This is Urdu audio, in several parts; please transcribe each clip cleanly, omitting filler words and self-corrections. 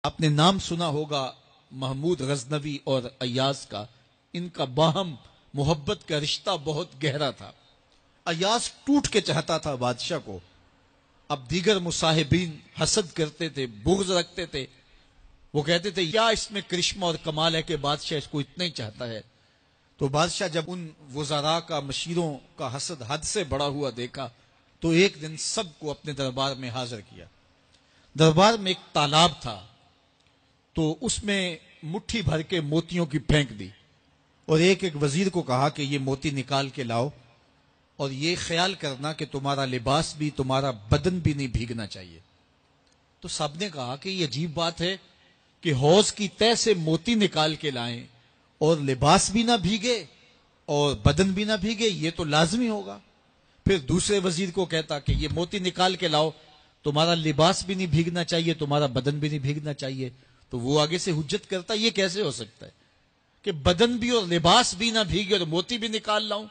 آپ نے نام سنا ہوگا محمود غزنوی اور ایاز کا. ان کا باہم محبت کا رشتہ بہت گہرا تھا. ایاز ٹوٹ کے چاہتا تھا بادشاہ کو. اب دیگر مصاحبین حسد کرتے تھے، بغض رکھتے تھے. وہ کہتے تھے کیا اس میں کرشمہ اور کمال ہے کہ بادشاہ اس کو اتنا ہی چاہتا ہے. تو بادشاہ جب ان وزراء کا، مشیروں کا حسد حد سے بڑا ہوا دیکھا تو ایک دن سب کو اپنے دربار میں حاضر کیا. دربار میں ایک تالاب تھا، تو اس میں مٹھی بھر کے موتیوں کی پھینک دی اور ایک ایک وزیر کو کہا کہ یہ موتی نکال کے لاؤ، اور یہ خیال کرنا کہ تمہارا لباس بھی، تمہارا بدن بھی نہیں بھیگنا چاہیے. تو سب نے کہا کہ یہ عجیب بات ہے کہ حوض کی تہ سے موتی نکال کے لائیں اور لباس بھی نہ بھیگے اور بدن بھی نہ بھیگے، یہ تو لازمی ہوگا. پھر دوسرے وزیر کو کہتا کہ یہ موتی نکال کے لاؤ، تمہارا لباس بھی نہیں بھیگنا چاہیے، تمہارا بدن بھی نہیں بھیگنا چاہیے. تو وہ آگے سے حجت کرتا یہ کیسے ہو سکتا ہے کہ بدن بھی اور لباس بھی نہ بھیگے اور موتی بھی نکال لاؤں.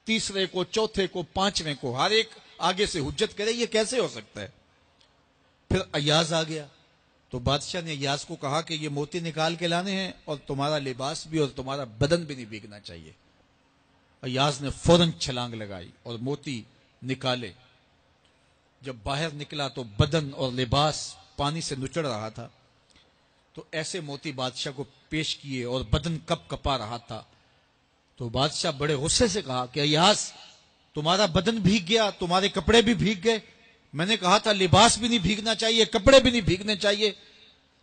تیسرے کو، چوتھے کو، پانچویں کو، ہر ایک آگے سے حجت کرے یہ کیسے ہو سکتا ہے. پھر ایاز آ گیا تو بادشاہ نے ایاز کو کہا کہ یہ موتی نکال کے لانے ہیں اور تمہارا لباس بھی اور تمہارا بدن بھی نہیں بھیگنا چاہیے. ایاز نے فوراً چھلانگ لگائی اور موتی نکالے. جب باہر نکلا تو بدن اور لباس پانی سے نچڑ رہا تھا. تو ایسے موتی بادشاہ کو پیش کیے اور بدن کپ کپا رہا تھا. تو بادشاہ بڑے غصے سے کہا کہ ایاز تمہارا بدن بھیگ گیا، تمہارے کپڑے بھی بھیگ گئے. میں نے کہا تھا لباس بھی نہیں بھیگنا چاہیے، کپڑے بھی نہیں بھیگنے چاہیے.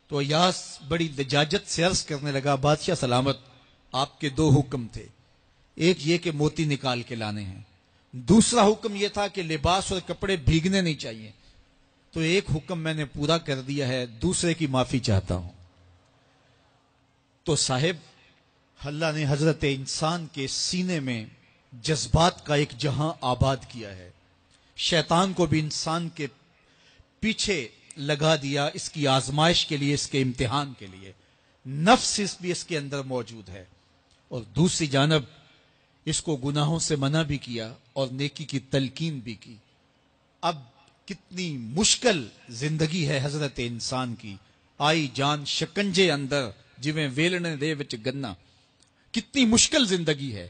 تو ایاز بڑی لجاجت سے عرض کرنے لگا بادشاہ سلامت، آپ کے دو حکم تھے. ایک یہ کہ موتی نکال کے لانے ہیں، دوسرا حکم یہ تھا کہ لباس اور کپڑے بھیگنے نہیں چاہیے. تو ایک حکم میں نے پورا کر دیا ہے، دوسرے کی معافی چاہتا ہوں. تو صاحب، اللہ نے حضرت انسان کے سینے میں جذبات کا ایک جہاں آباد کیا ہے. شیطان کو بھی انسان کے پیچھے لگا دیا اس کی آزمائش کے لیے، اس کے امتحان کے لیے. نفس بھی اس کے اندر موجود ہے. اور دوسری جانب اس کو گناہوں سے منع بھی کیا اور نیکی کی تلقین بھی کی. اب کتنی مشکل زندگی ہے حضرت انسان کی. آئی جان شکنجے اندر جویں ویلنے دے وچ گنا. کتنی مشکل زندگی ہے.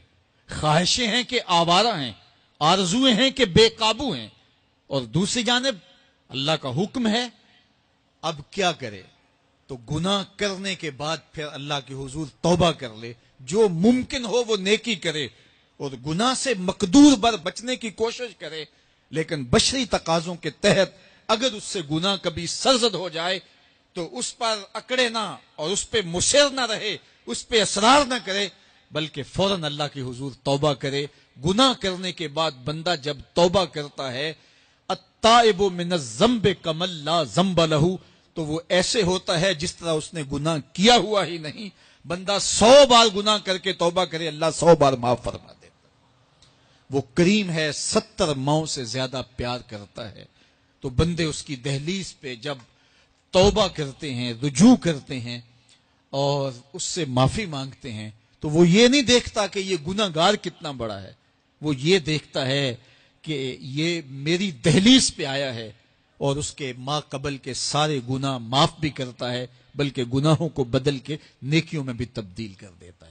خواہشیں ہیں کہ آوارہ ہیں، آرزویں ہیں کہ بے قابو ہیں، اور دوسری جانب اللہ کا حکم ہے. اب کیا کرے؟ تو گناہ کرنے کے بعد پھر اللہ کے حضور توبہ کر لے، جو ممکن ہو وہ نیکی کرے اور گناہ سے مقدور بر بچنے کی کوشش کرے. لیکن بشری تقاضوں کے تحت اگر اس سے گناہ کبھی سرزد ہو جائے تو اس پر اکڑے نہ اور اس پہ مصر نہ رہے، اس پہ اصرار نہ کرے، بلکہ فوراً اللہ کے حضور توبہ کرے. گناہ کرنے کے بعد بندہ جب توبہ کرتا ہے، التائب من الذنب کمن لا ذنب لہ، تو وہ ایسے ہوتا ہے جس طرح اس نے گناہ کیا ہوا ہی نہیں. بندہ 100 بار گناہ کر کے توبہ کرے، اللہ 100 بار معاف فرما دیتا. وہ کریم ہے، 70 ماؤں سے زیادہ پیار کرتا ہے. تو بندے اس کی دہلیز پہ جب توبہ کرتے ہیں، رجوع کرتے ہیں اور اس سے معافی مانگتے ہیں، تو وہ یہ نہیں دیکھتا کہ یہ گناہ گار کتنا بڑا ہے. وہ یہ دیکھتا ہے کہ یہ میری دہلیز پہ آیا ہے اور اس کے ما قبل کے سارے گناہ معاف بھی کرتا ہے، بلکہ گناہوں کو بدل کے نیکیوں میں بھی تبدیل کر دیتا ہے.